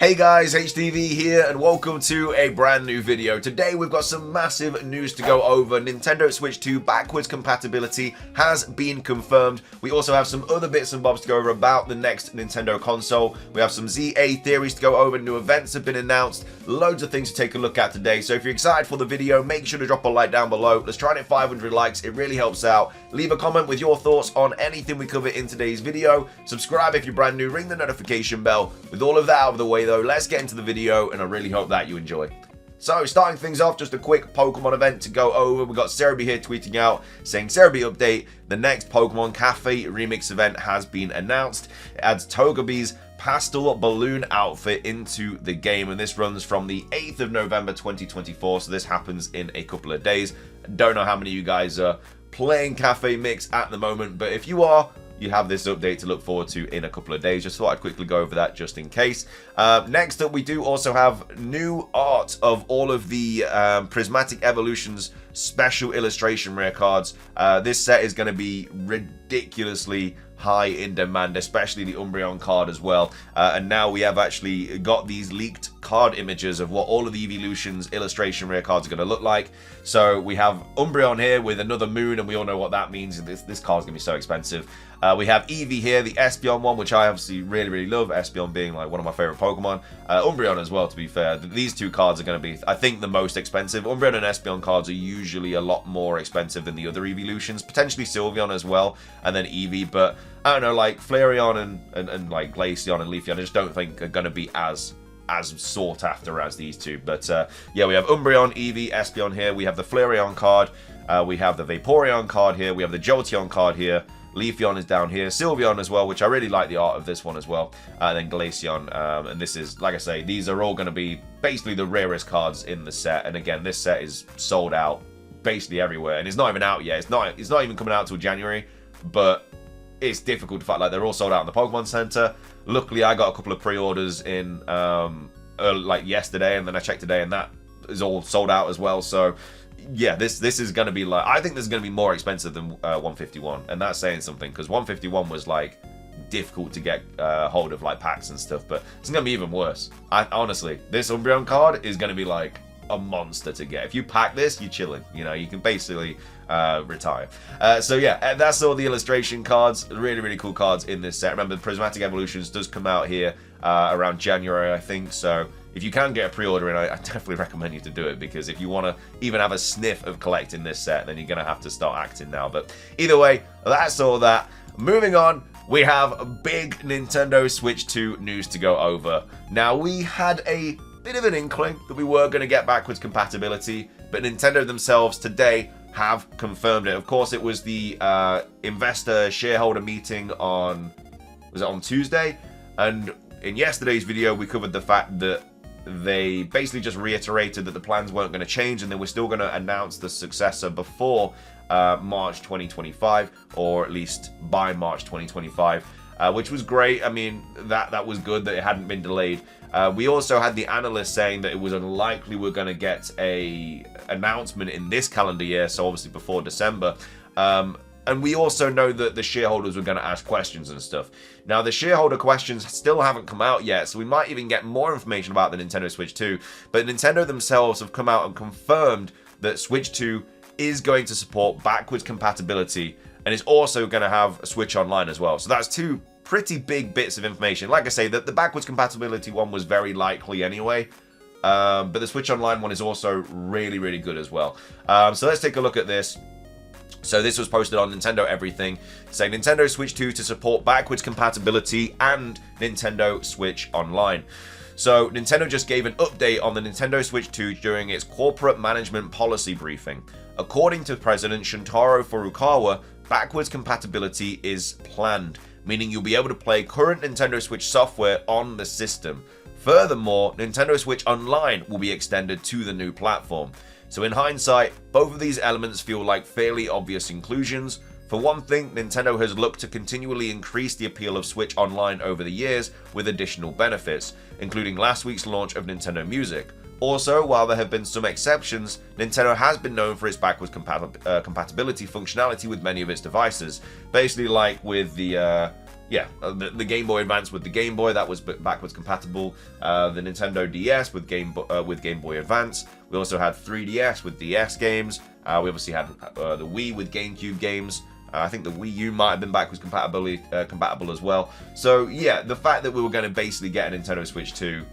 Hey guys, HTV here and welcome to a brand new video. Today we've got some massive news to go over. Nintendo Switch 2 backwards compatibility has been confirmed. We also have some other bits and bobs to go over about the next Nintendo console. We have some ZA theories to go over, new events have been announced, loads of things to take a look at today. So if you're excited for the video, make sure to drop a like down below. Let's try and hit 500 likes, it really helps out. Leave a comment with your thoughts on anything we cover in today's video. Subscribe if you're brand new, ring the notification bell. With all of that out of the way though, let's get into the video and I really hope that you enjoy. So starting things off, just a quick Pokemon event to go over. We've got Cerebi here tweeting out saying, Cerebi update, the next Pokemon Cafe Remix event has been announced. It adds Togepi's pastel balloon outfit into the game and this runs from the 8th of November 2024, so this happens in a couple of days. Don't know how many of you guys are playing Cafe Mix at the moment, but if you are, you have this update to look forward to in a couple of days. Just thought I'd quickly go over that just in case. Next up, we do also have new art of all of the Prismatic Evolutions special illustration rare cards. This set is going to be ridiculously high in demand, especially the Umbreon card as well. And now we have actually got these leaked card images of what all of the Evolutions illustration rare cards are going to look like. So we have Umbreon here with another moon, and we all know what that means. This card's going to be so expensive. We have Eevee here, the Espeon one, which I obviously really love. Espeon being like one of my favorite Pokemon. Umbreon as well, to be fair. These two cards are going to be, I think, the most expensive. Umbreon and Espeon cards are usually a lot more expensive than the other Evolutions. Potentially Sylveon as well, and then Eevee. But I don't know, like Flareon and like Glaceon and Leafeon, I just don't think are going to be as sought after as these two. But yeah, we have Umbreon, Eevee, Espeon here. We have the Flareon card. We have the Vaporeon card here. We have the Jolteon card here. Leafeon is down here, Sylveon as well, which I really like the art of this one as well, and then Glaceon, and this is, like I say, these are all going to be basically the rarest cards in the set, and again, this set is sold out basically everywhere, and it's not even out yet, it's not even coming out till January, but it's difficult to find, like, they're all sold out in the Pokemon Center. Luckily, I got a couple of pre-orders in, like, yesterday, and then I checked today, and that is all sold out as well, so yeah, this is going to be like, I think this is going to be more expensive than 151, and that's saying something, because 151 was like difficult to get hold of, like packs and stuff, but it's going to be even worse. Honestly, this Umbreon card is going to be like a monster to get. If you pack this, you're chilling, you know, you can basically retire. So yeah, that's all the illustration cards, really cool cards in this set. Remember, the Prismatic Evolutions does come out here around January, I think, so if you can get a pre-order in, I definitely recommend you to do it, because if you want to even have a sniff of collecting this set, then you're going to have to start acting now. But either way, that's all that. Moving on, we have big Nintendo Switch 2 news to go over. Now, we had a bit of an inkling that we were going to get backwards compatibility, but Nintendo themselves today have confirmed it. Of course, it was the investor shareholder meeting on, was it on Tuesday? And in yesterday's video, we covered the fact that they basically just reiterated that the plans weren't going to change and they were still going to announce the successor before March 2025, or at least by March 2025, which was great. I mean, that was good that it hadn't been delayed. We also had the analyst saying that it was unlikely we're going to get a announcement in this calendar year, so obviously before December. And we also know that the shareholders were going to ask questions and stuff. Now, the shareholder questions still haven't come out yet, so we might even get more information about the Nintendo Switch 2. But Nintendo themselves have come out and confirmed that Switch 2 is going to support backwards compatibility, and is also going to have a Switch Online as well. So that's two pretty big bits of information. Like I say, the backwards compatibility one was very likely anyway. But the Switch Online one is also really good as well. So let's take a look at this. So this was posted on Nintendo Everything, saying Nintendo Switch 2 to support backwards compatibility and Nintendo Switch Online. So Nintendo just gave an update on the Nintendo Switch 2 during its corporate management policy briefing. According to President Shuntaro Furukawa, backwards compatibility is planned, meaning you'll be able to play current Nintendo Switch software on the system. Furthermore, Nintendo Switch Online will be extended to the new platform. So in hindsight, both of these elements feel like fairly obvious inclusions. For one thing, Nintendo has looked to continually increase the appeal of Switch Online over the years with additional benefits, including last week's launch of Nintendo Music. Also, while there have been some exceptions, Nintendo has been known for its backwards compatibility functionality with many of its devices. Basically like with the the Game Boy Advance with the Game Boy, that was backwards compatible. The Nintendo DS with Game Boy Advance. We also had 3DS with DS games. We obviously had the Wii with GameCube games. I think the Wii U might have been backwards compatible as well. So yeah, the fact that we were going to basically get a Nintendo Switch 2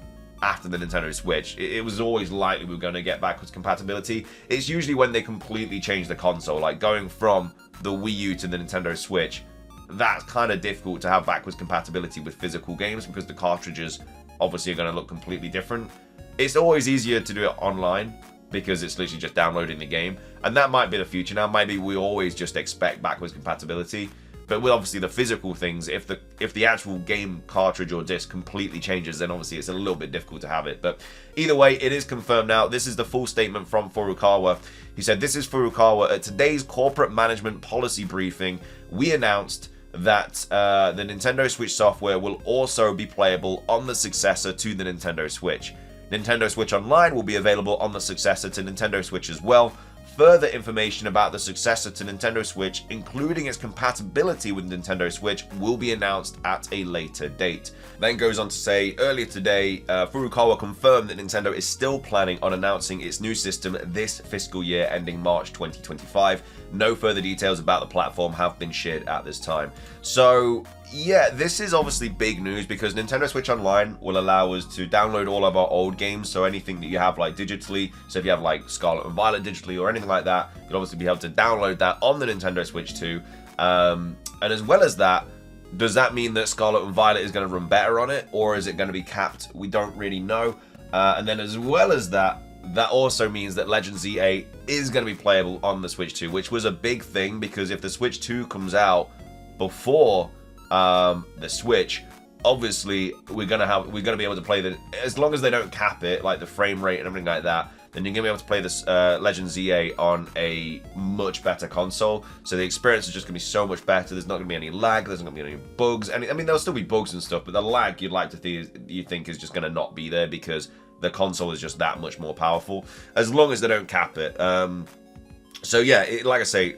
after the Nintendo Switch, it was always likely we were going to get backwards compatibility. It's usually when they completely change the console, like going from the Wii U to the Nintendo Switch. That's kind of difficult to have backwards compatibility with physical games because the cartridges obviously are going to look completely different. It's always easier to do it online because it's literally just downloading the game, and that might be the future. Now maybe we always just expect backwards compatibility, but with obviously the physical things, if the actual game cartridge or disc completely changes, then obviously it's a little bit difficult to have it. But either way, it is confirmed now. This is the full statement from Furukawa. He said, "This is Furukawa. At today's corporate management policy briefing, we announced that the Nintendo Switch software will also be playable on the successor to the Nintendo Switch. Nintendo Switch Online will be available on the successor to Nintendo Switch as well. Further information about the successor to Nintendo Switch, including its compatibility with Nintendo Switch, will be announced at a later date." Then goes on to say, earlier today, Furukawa confirmed that Nintendo is still planning on announcing its new system this fiscal year ending March 2025. No further details about the platform have been shared at this time. So yeah, this is obviously big news because Nintendo Switch Online will allow us to download all of our old games, so anything that you have like digitally, so if you have like Scarlet and Violet digitally or anything like that, you'll obviously be able to download that on the Nintendo Switch 2. And as well as that, does that mean that Scarlet and Violet is going to run better on it, or is it going to be capped? We don't really know. And then as well as that, that also means that Legend Z8 is going to be playable on the Switch 2, which was a big thing because if the Switch 2 comes out before the Switch, obviously we're gonna be able to play the, as long as they don't cap it, like the frame rate and everything like that, then you're gonna be able to play this Legend Z8 on a much better console. So the experience is just gonna be so much better. There's not gonna be any lag. There's not gonna be any bugs. I mean, there'll still be bugs and stuff, but the lag you think is just gonna not be there because the console is just that much more powerful. As long as they don't cap it. So yeah, like I say,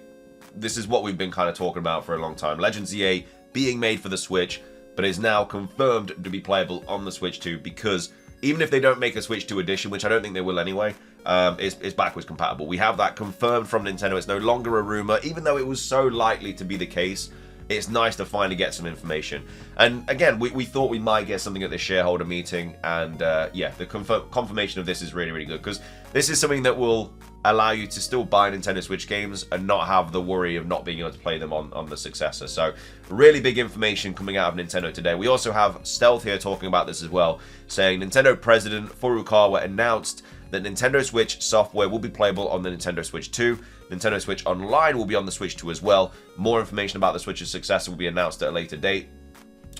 this is what we've been kind of talking about for a long time. Legend Z8 being made for the Switch, but is now confirmed to be playable on the Switch 2 because even if they don't make a Switch 2 edition, which I don't think they will anyway, it's backwards compatible. We have that confirmed from Nintendo. It's no longer a rumor, even though it was so likely to be the case. It's nice to finally get some information. And again, we thought we might get something at this shareholder meeting, and yeah, the confirmation of this is really, really good because this is something that will allow you to still buy Nintendo Switch games and not have the worry of not being able to play them on the successor. So really big information coming out of Nintendo today. We also have Stealth here talking about this as well, saying Nintendo President Furukawa announced that Nintendo Switch software will be playable on the Nintendo Switch 2. Nintendo Switch Online will be on the Switch 2 as well. More information about the Switch's successor will be announced at a later date.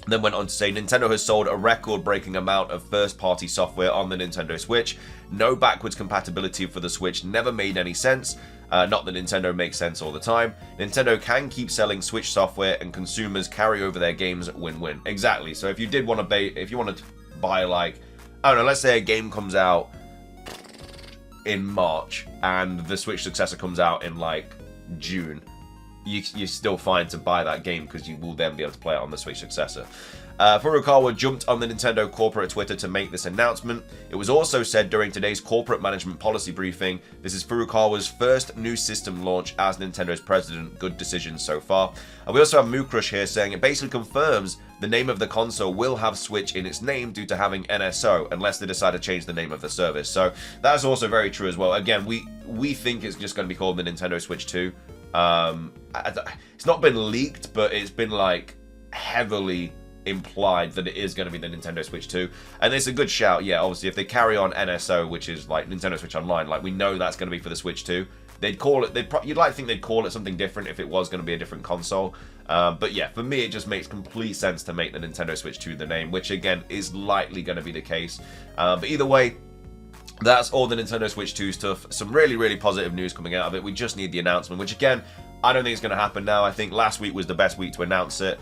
Then went on to say Nintendo has sold a record-breaking amount of first-party software on the Nintendo Switch. No backwards compatibility for the Switch never made any sense. Not that Nintendo makes sense all the time. Nintendo can keep selling Switch software and consumers carry over their games, win-win. Exactly. So if you did want to if you wanted to buy, like, I don't know, let's say a game comes out in March and the Switch successor comes out in like June, you're still fine to buy that game because you will then be able to play it on the Switch successor. Furukawa jumped on the Nintendo corporate Twitter to make this announcement. It was also said during today's corporate management policy briefing, this is Furukawa's first new system launch as Nintendo's president. Good decision so far. And we also have Mookrush here saying it basically confirms the name of the console will have Switch in its name due to having NSO, unless they decide to change the name of the service. So that's also very true as well. Again, we think it's just going to be called the Nintendo Switch 2. It's not been leaked, but it's been like heavily implied that it is going to be the Nintendo Switch 2, and it's a good shout. Yeah, obviously if they carry on NSO, which is like Nintendo Switch Online, like we know that's going to be for the Switch 2, they'd call it, you'd like to think they'd call it something different if it was going to be a different console. But yeah, for me it just makes complete sense to make the Nintendo Switch 2 the name, which again is likely going to be the case. But either way, that's all the Nintendo Switch 2 stuff. Some really, really positive news coming out of it. We just need the announcement, which again, I don't think it's going to happen now. I think last week was the best week to announce it.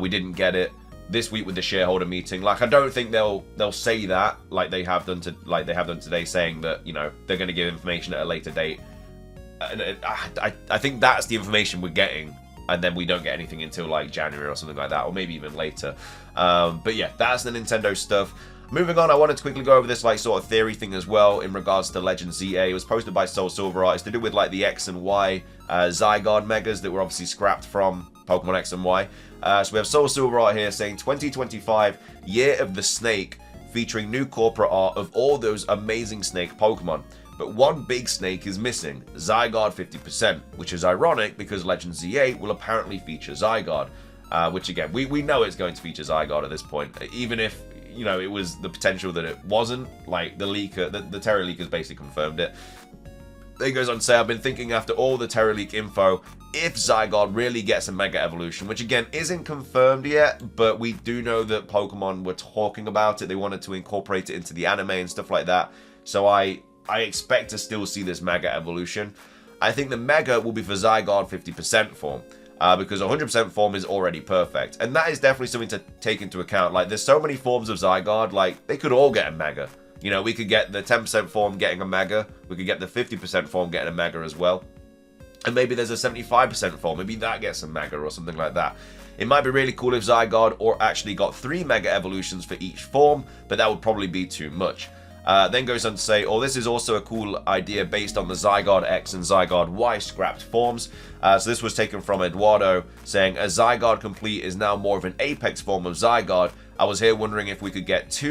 We didn't get it. This week with the shareholder meeting, like I don't think they'll say that like they have done today, saying that, you know, they're going to give information at a later date. And I think that's the information we're getting and then we don't get anything until like January or something like that, or maybe even later. But yeah, that's the Nintendo stuff. Moving on, I wanted to quickly go over this like sort of theory thing as well in regards to Legend ZA. It was posted by Soul Silver Art. It's to do with like the X and Y Zygarde megas that were obviously scrapped from Pokemon X and Y. So we have Soul Silver Art here saying 2025 Year of the Snake, featuring new corporate art of all those amazing snake Pokemon. But one big snake is missing, Zygarde 50%, which is ironic because Legend ZA will apparently feature Zygarde. Which again, we know it's going to feature Zygarde at this point, even if, you know, it was the potential that it wasn't. Like the leaker, the Terra leakers basically confirmed it. Then he goes on to say, I've been thinking after all the Terra leak info, if Zygarde really gets a Mega Evolution, which again isn't confirmed yet, but we do know that Pokemon were talking about it. They wanted to incorporate it into the anime and stuff like that. So I expect to still see this Mega Evolution. I think the Mega will be for Zygarde 50% form. Because 100% form is already perfect. And that is definitely something to take into account. Like, there's so many forms of Zygarde, like, they could all get a Mega. You know, we could get the 10% form getting a Mega. We could get the 50% form getting a Mega as well. And maybe there's a 75% form. Maybe that gets a Mega or something like that. It might be really cool if Zygarde or actually got 3 Mega Evolutions for each form, but that would probably be too much. Then goes on to say, oh, this is also a cool idea based on the Zygarde X and Zygarde Y scrapped forms. So this was taken from Eduardo, saying, a Zygarde Complete is now more of an Apex form of Zygarde. I was here wondering if we could get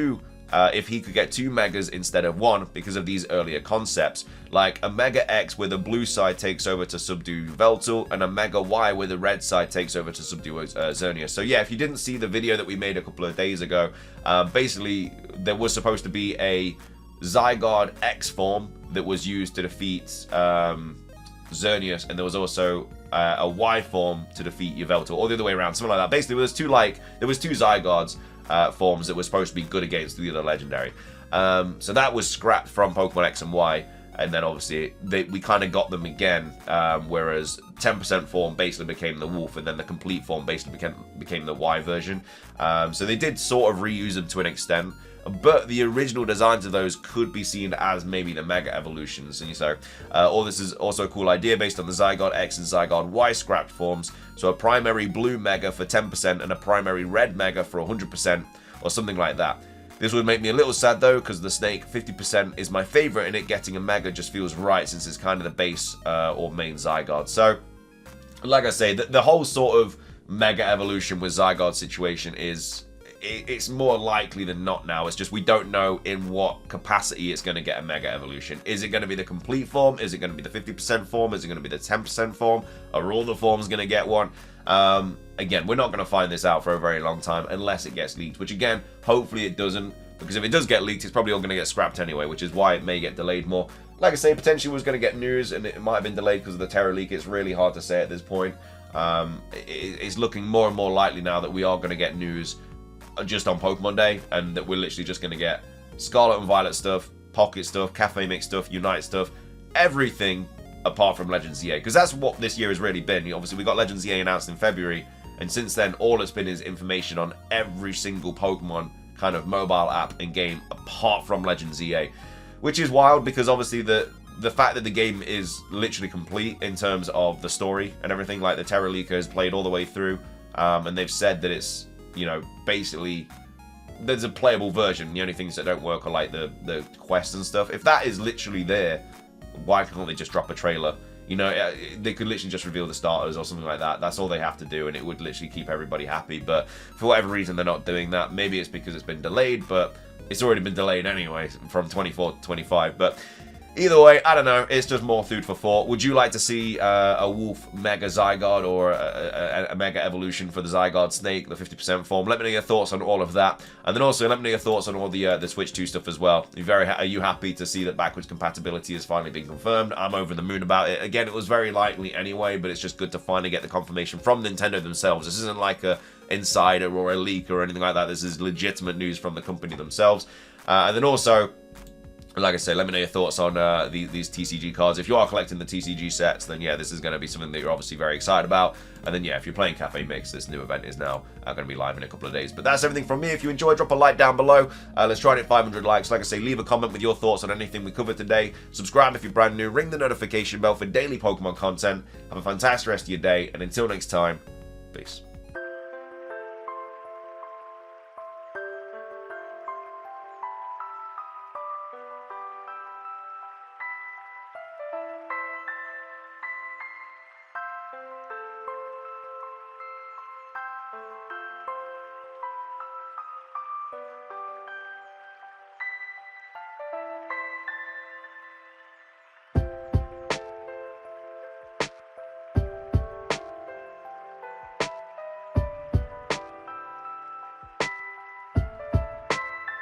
if he could get 2 Megas instead of 1 because of these earlier concepts. Like a Mega X where the blue side takes over to subdue Yveltal, and a Mega Y where the red side takes over to subdue Xerneas. So yeah, if you didn't see the video that we made a couple of days ago, basically there was supposed to be a Zygarde X form that was used to defeat Xerneas, and there was also a Y form to defeat Yveltal, or the other way around, something like that. Basically, there was two Zygardes forms that were supposed to be good against the other legendary. So that was scrapped from Pokemon X and Y, and then obviously we kind of got them again, whereas 10% form basically became the Wolf, and then the complete form basically became the Y version. So they did sort of reuse them to an extent, but the original designs of those could be seen as maybe the Mega Evolutions. And so all this is also a cool idea based on the Zygarde X and Zygarde Y scrapped forms. So a primary blue Mega for 10% and a primary red Mega for 100%, or something like that. This would make me a little sad though, because the Snake 50% is my favorite, and it getting a Mega just feels right since it's kind of the base or main Zygarde. So, like I say, the whole sort of Mega Evolution with Zygarde situation is, it's more likely than not now. It's just we don't know in what capacity it's going to get a Mega Evolution. Is it going to be the complete form? Is it going to be the 50% form? Is it going to be the 10% form? Are all the forms going to get one? Again, we're not going to find this out for a very long time unless it gets leaked, which again, hopefully it doesn't, because if it does get leaked, it's probably all going to get scrapped anyway, which is why it may get delayed more. Like I say, potentially was going to get news, and it might have been delayed because of the Terra leak. It's really hard to say at this point. It's looking more and more likely now that we are going to get news just on Pokemon Day, and that we're literally just going to get Scarlet and Violet stuff, Pocket stuff, Cafe Mix stuff, Unite stuff, everything apart from Legend ZA, because that's what this year has really been. Obviously, we got Legend ZA announced in February, and since then, all it's been is information on every single Pokemon kind of mobile app and game apart from Legend ZA, which is wild because obviously the fact that the game is literally complete in terms of the story and everything, like the Terra Leaker has played all the way through, and they've said that it's, you know, basically there's a playable version. The only things that don't work are like the quests and stuff. If that is literally there, why can't they just drop a trailer? You know, they could literally just reveal the starters or something like that. That's all they have to do, and it would literally keep everybody happy. But for whatever reason, they're not doing that. Maybe it's because it's been delayed, but it's already been delayed anyway from 24 to 25. But either way, I don't know. It's just more food for thought. Would you like to see a Wolf Mega Zygarde or a Mega Evolution for the Zygarde Snake, the 50% form? Let me know your thoughts on all of that. And then also let me know your thoughts on all the Switch 2 stuff as well. Are you happy to see that backwards compatibility has finally been confirmed? I'm over the moon about it. Again, it was very likely anyway, but it's just good to finally get the confirmation from Nintendo themselves. This isn't like a insider or a leak or anything like that. This is legitimate news from the company themselves. And then also, Like I say, let me know your thoughts on these TCG cards. If you are collecting the TCG sets, then yeah, this is going to be something that you're obviously very excited about. And then yeah, if you're playing Cafe Mix, this new event is now going to be live in a couple of days. But that's everything from me. If you enjoyed, drop a like down below. Let's try and hit 500 likes. Like I say, leave a comment with your thoughts on anything we covered today. Subscribe if you're brand new. Ring the notification bell for daily Pokemon content. Have a fantastic rest of your day. And until next time, peace.